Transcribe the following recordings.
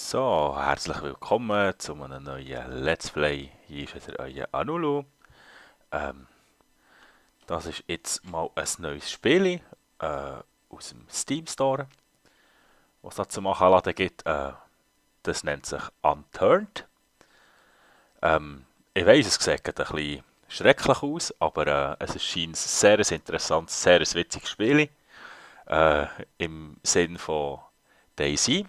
So, herzlich willkommen zu einem neuen Let's Play. Hier ist wieder euer Anulu. Ähm, Das ist jetzt mal ein neues Spiel aus dem Steam Store, was es da zu machen laden gibt. Das nennt sich Unturned. Ich weiss, es sieht gerade ein bisschen schrecklich aus, aber es scheint ein sehr interessantes, sehr witziges Spiel. Im Sinn von DayZ.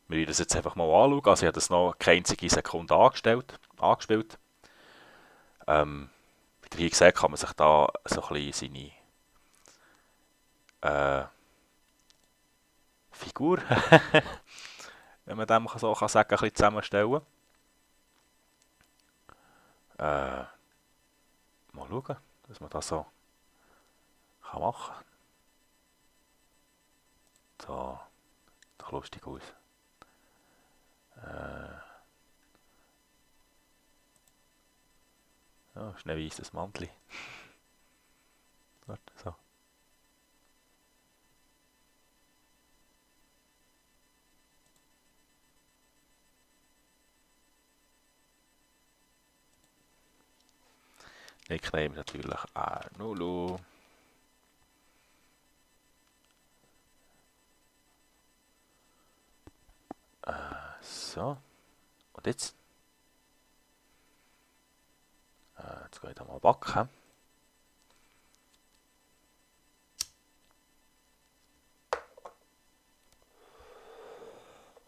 Wir werden das jetzt einfach mal anschauen. Also ich habe das noch keine einzige Sekunde angespielt. Wie gesagt, kann man sich da so ein bisschen seine Figur, wenn man dem so kann sagen, ein bisschen zusammenstellen. Mal schauen, dass man das so machen kann. So, sieht doch lustig aus. Ja, schneeweißes Mantli. Warte, so. Nickname natürlich Arnulu. So, und jetzt? Jetzt gehe ich da mal backen.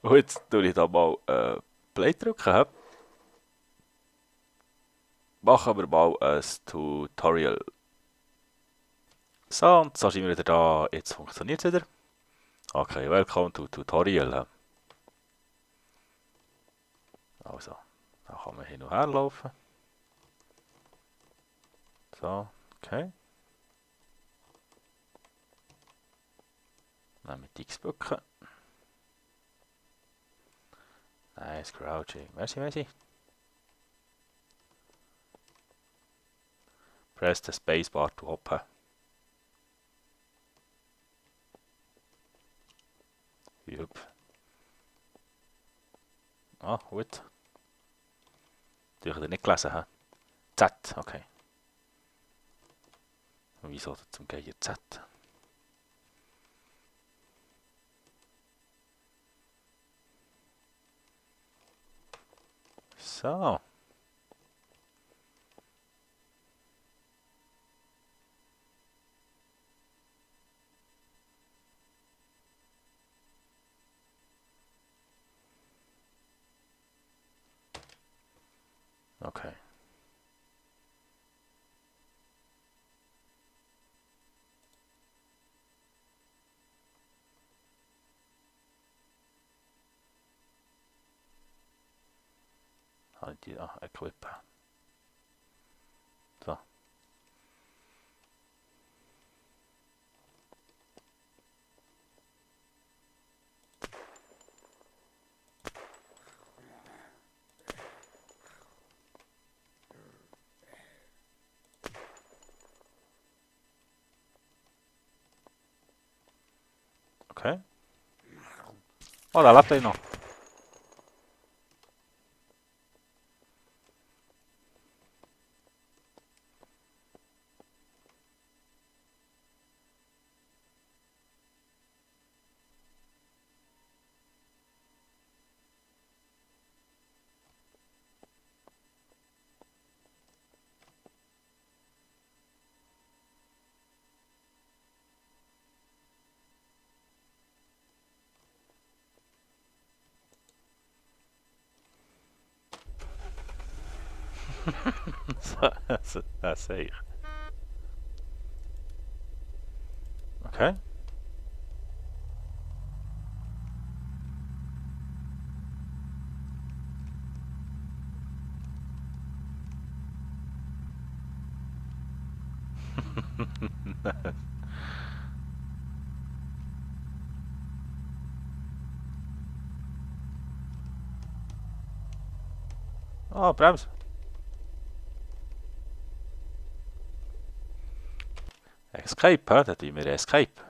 Und jetzt tue ich da mal Play drücken. Machen wir mal ein Tutorial. So, und so sind wir wieder da. Jetzt funktioniert es wieder. Okay, welcome to Tutorial. Also, da kann man hin und her laufen. So, okay. Dann mit X bücken. Nice, crouching. Merci. Press the spacebar to hoppen. Jupp. Ah, gut. Die habe ich nicht gelesen. He? Z, okay. Und wieso zum Geier Z? So. Okay. Habe die equippen. So. Okay. Oh, da lebt er noch. Das sehe ich. Okay. Oh, Brems. Escape, hè? Dat tun wir Escape.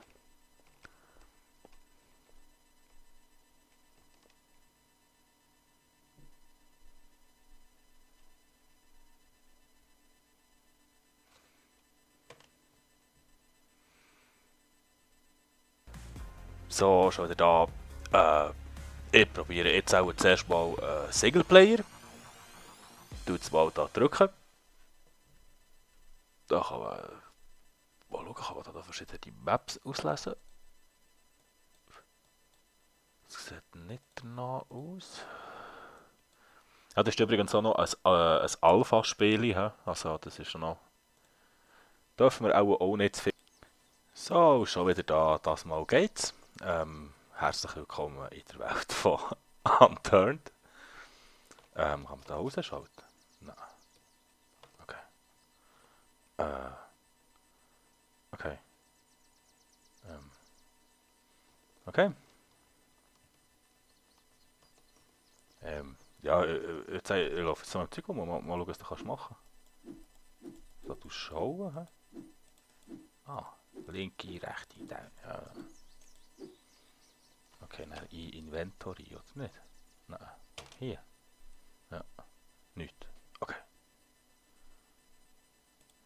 So, schon wieder da. Ich probiere jetzt auch zuerst mal Singleplayer. Du jetzt mal da drücken. Da kann man mal schauen, kann man da verschiedene Maps auslesen. Das sieht nicht danach aus. Ja, das ist übrigens auch noch ein Alpha-Spiel. Also das ist noch... Dürfen wir auch nicht finden. So, schon wieder da, das Mal geht's. Herzlich willkommen in der Welt von Unturned. Kann man da rausschalten? Nein. Okay. Okay. Okay. Ja, jetzt ich laufe jetzt so ein Zeug um, mal schauen, was du kannst machen. So, du schauen, hä? Ah, linke, rechte, down. Ja. Okay, dann in Inventory, oder nicht? Nein. Hier. Ja. Nicht. Okay.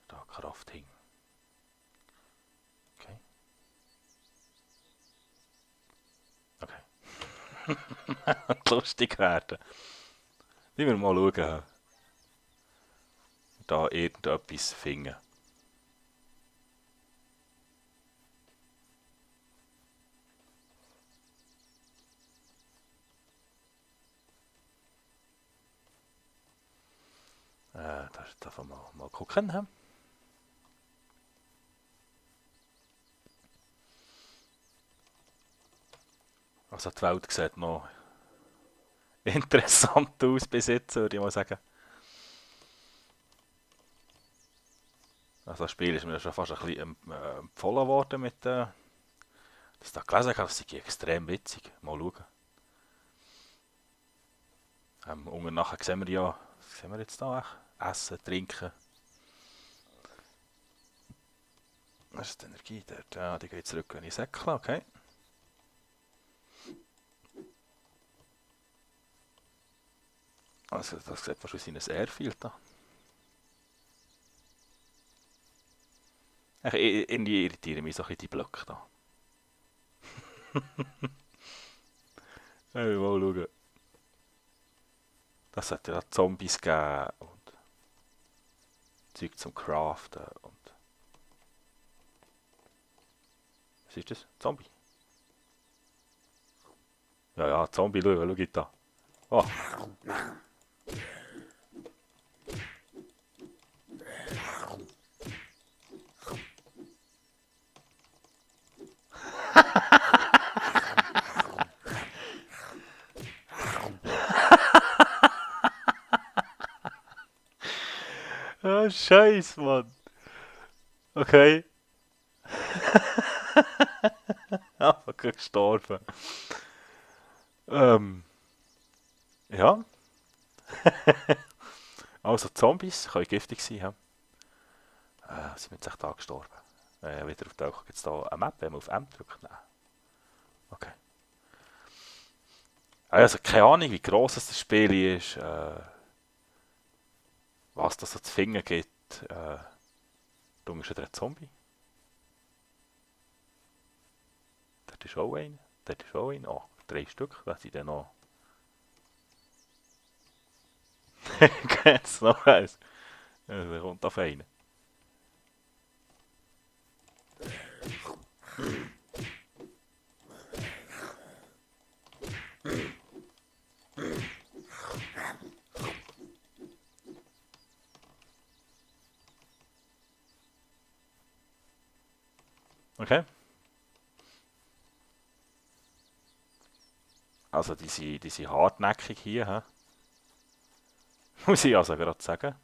Da, Crafting. Okay. Okay. Lustig werden. Die wir mal schauen, da irgendetwas finden. Da darf man mal gucken. He? Also die Welt sieht noch interessant aus bis jetzt, würde ich mal sagen. Also das Spiel ist mir schon fast ein bisschen empfohlen worden mit dass ich da gelesen habe, das ist extrem witzig. Mal schauen. Und nachher sehen wir ja, was sehen wir jetzt da? Essen, trinken. Was ist die Energie dort? Ja, die geht zurück in die Säckchen, okay. Also das sieht fast wie ein Airfield da. Irgendwie irritieren mich so ein bisschen die Blöcke da. Mal schauen. Das sollte ja Zombies geben und Zeug zum Craften und... Was ist das? Zombie? Ja, ja, Zombie, schau da. Oh. Ah, Scheiß, Mann. Okay. Einfach gestorben. Ja. Also Zombies können giftig sein. Ja. Sind wir jetzt echt da gestorben? Wieder auf der gibt es da eine Map, wenn man auf M drückt? Nein. Okay. Also keine Ahnung, wie gross das Spiel ist. Was das so zu finden gibt. Da ist wieder ein Zombie. Dort ist auch einer. Dort ist auch einer. Oh, 3 Stück. Was sind denn noch? Jetzt noch eins. Da kommt auf einen. Okay. Also die sind hartnäckig hier. He? Muss ich also gerade sagen.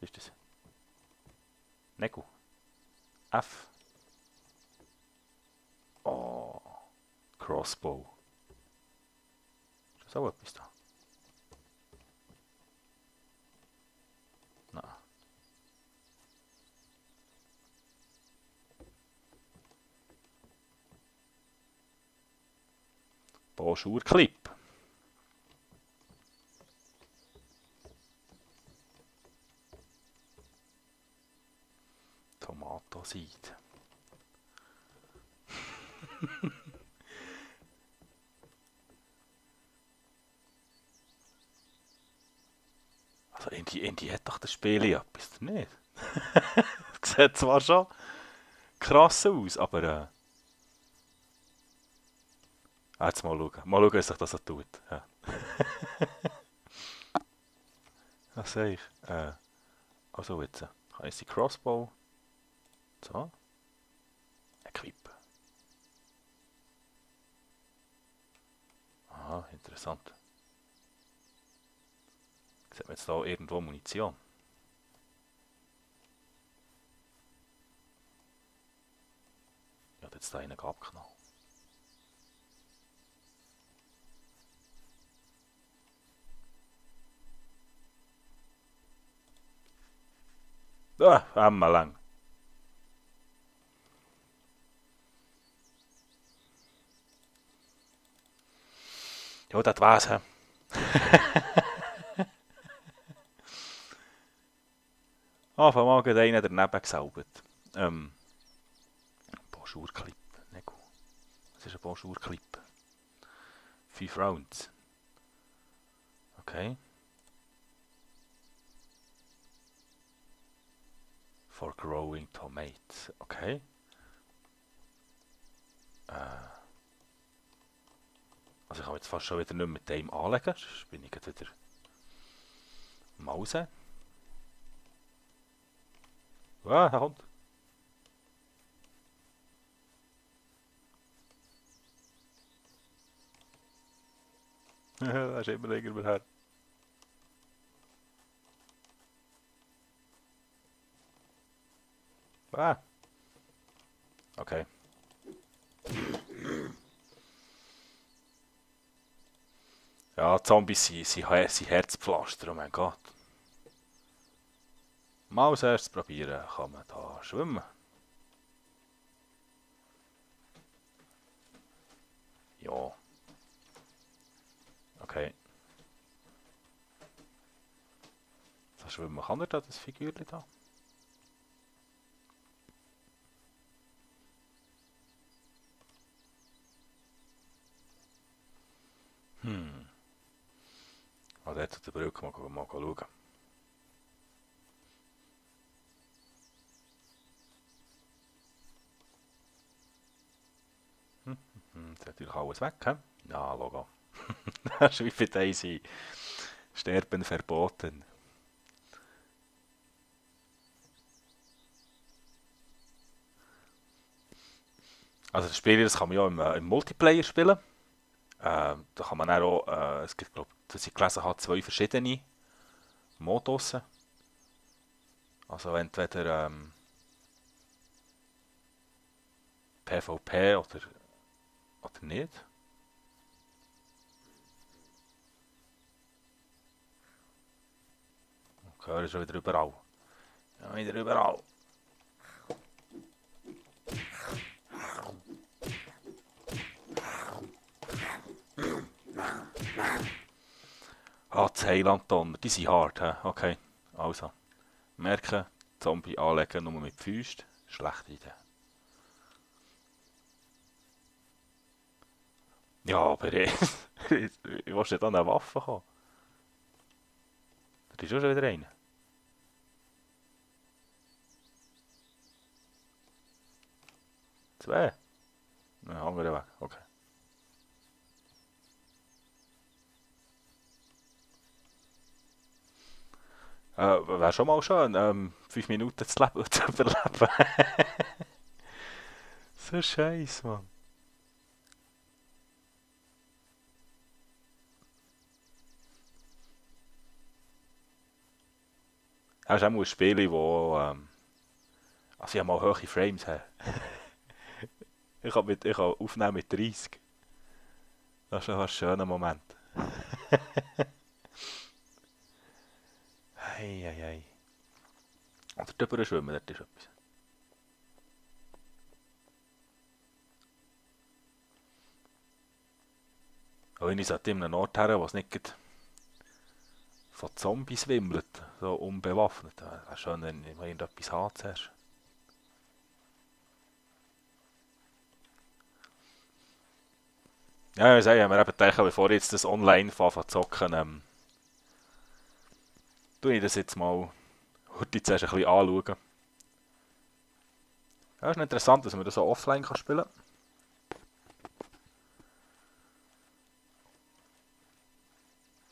Was ist das? Nego. F. Oh. Crossbow. Ist das auch etwas da? Nein. Bonjour-Clip. Tomatoseed. Indie hat doch das Spiel ja etwas, nicht? Sieht zwar schon krass aus, aber jetzt mal schauen. Mal schauen, wie sich das so tut. Ja. Was sehe ich? Also jetzt. Kann ich die Crossbow? So. Equipen. Aha, interessant. Sieht man jetzt da irgendwo Munition? Ja, jetzt da einen abgenommen. Einmal lang. Ja, das war's. He. Von mal gerade einen daneben gesaubert. Bonjour-Clip. Nicht gut. Das ist ein Bonjour-Clip. 5 Rounds. Okay. For growing tomatoes. Okay. Also ich kann jetzt fast schon wieder nicht mit dem anlegen. Sonst bin ich jetzt wieder Mause. Er kommt. Da ist immer länger her. Okay. Ja, Zombies sind Herzpflaster, oh mein Gott. Mal als erstes probieren, kann man da schwimmen. Ja. Okay. So schwimmen kann er da, das Figürchen da. Also jetzt auf der Brücke mal schauen. Jetzt ist natürlich alles weg, he? Ja, Logo. Das ist wie für Daisy. Sterben verboten. Also das Spiel das kann man ja im Multiplayer spielen. Da kann man auch, es gibt, glaube ich, dass ich gelesen habe, 2 verschiedene Modus. Also entweder PvP oder nicht. Ich höre schon wieder überall. Ja, wieder überall. Ah, die Heilandtonner, die sind hart. He? Okay, also. Merken, Zombie anlegen nur mit Füßen. Schlechte Idee. Ja, aber ich willst du dann eine Waffe haben? Da ist schon wieder eine. Zwei? Ja, andere weg, okay. Wäre schon mal schön, 5 Minuten zu leben, zu überleben. So scheiße, Mann. Das ist auch mal ein Spiel, wo also ich habe mal hohe Frames. He. Ich kann aufnehmen mit 30. Das ist schon ein schöner Moment. Hei, hei, hei. Oder drüber schwimmen, das ist etwas. Auch ich sollte in einem Ort her, wo es nicht von Zombies wimmelt, so unbewaffnet. Es wäre schön, wenn ich mal irgendetwas habe zuerst. Ja, ich habe mir eben gedacht, bevor ich jetzt das online zu zocken, tue ich das jetzt mal heute zuerst ein bisschen anschauen. Ja, ist interessant, dass man das so offline kann spielen kann.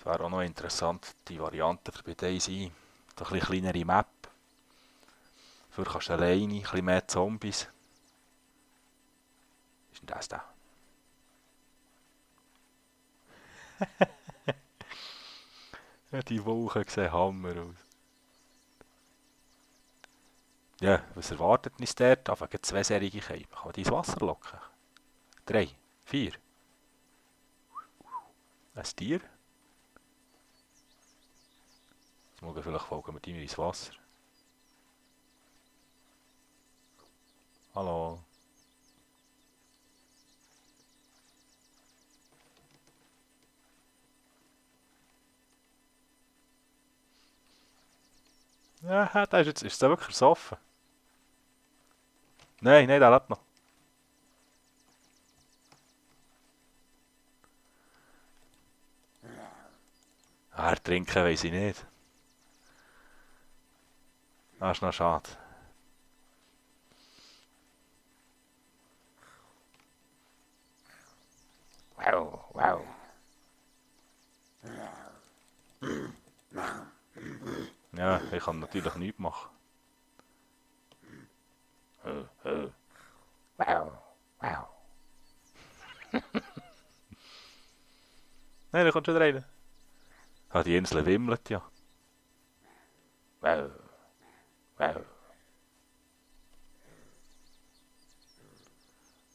Es wäre auch noch interessant, die Variante für bei DayZ. So ein bisschen kleinere Map. Dafür kannst du alleine, ein bisschen mehr Zombies. Was ist denn das da? Ja, die Wolken sehen Hammer aus. Ja, was erwartet uns dort? Einfach zweiserige Käfer. Kann man die ins Wasser locken? 3, 4. Ein Tier? Jetzt morgen vielleicht folgen wir die ins Wasser. Hallo. Ja, der ist der wirklich versoffen? Nein, der lebt noch. Trinken weiss ich nicht. Das ist noch schade. Wow, wow. Ja, ich kann natürlich nichts machen. Wow, wow. Nein, da kommt schon rein. Die Insel wimmelt ja. Wow, wow.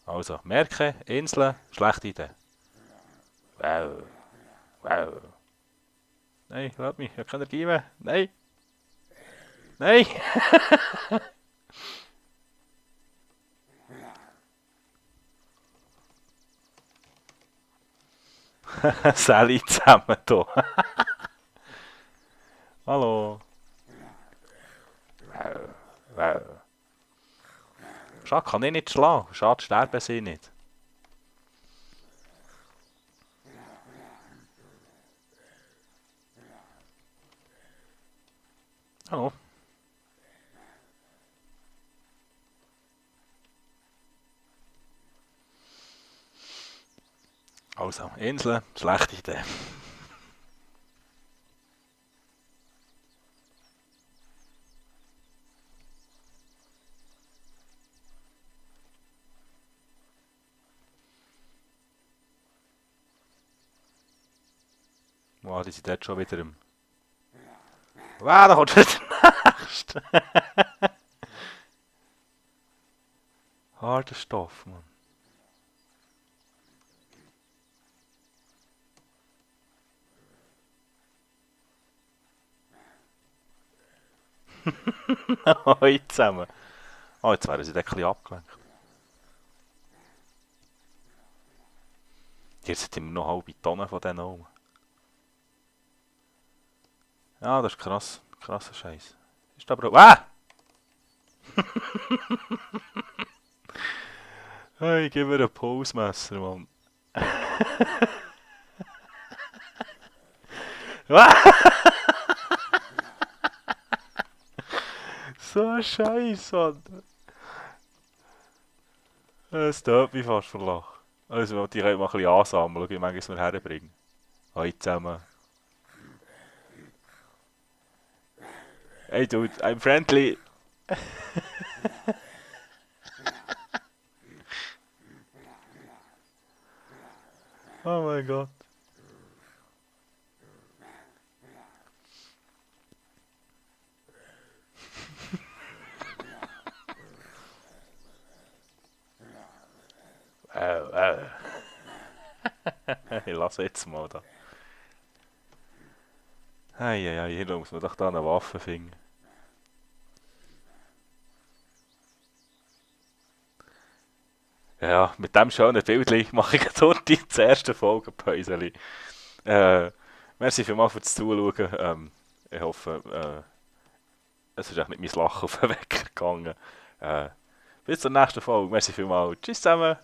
Also, merken, Inseln, schlechte Idee. Wow, wow. Nein, lass mich, ich habe keine Energie mehr. Nein. Nein. Sally zusammen hier. Hallo. Wow. Schade, kann ich nicht schlagen. Schade, sterben sie nicht. Hallo. Also, Inseln, schlechte Idee. Wow, die sind dort schon wieder im... Wow, da kommt wieder der nächste. Harter Stoff, Mann. Hoi zusammen. Oh, jetzt werden sie da ein bisschen abgelenkt. Jetzt sind immer noch halbe Tonnen von denen oben. Ja, das ist krass. Krasser Scheiß. Ist aber auch... Ah! Hey, gib mir ein Pausmesser, Mann. So ein Scheiß, Mann. Es tut mich fast verlachen. Also, die können mal ein bisschen ansammeln, wie manches wir herbringen. Hoi zusammen. Hey, dude, I'm friendly. Oh mein Gott. Ich lasse jetzt mal da. Eieiei, hier muss man doch da eine Waffe finden. Ja, mit dem schönen Bild mache ich dort die erste Folge Päuseli. Merci vielmals fürs Zuschauen. Ich hoffe, es ist echt nicht mein Lachen auf den Wecker gegangen. Bis zur nächsten Folge. Merci vielmals. Tschüss zusammen.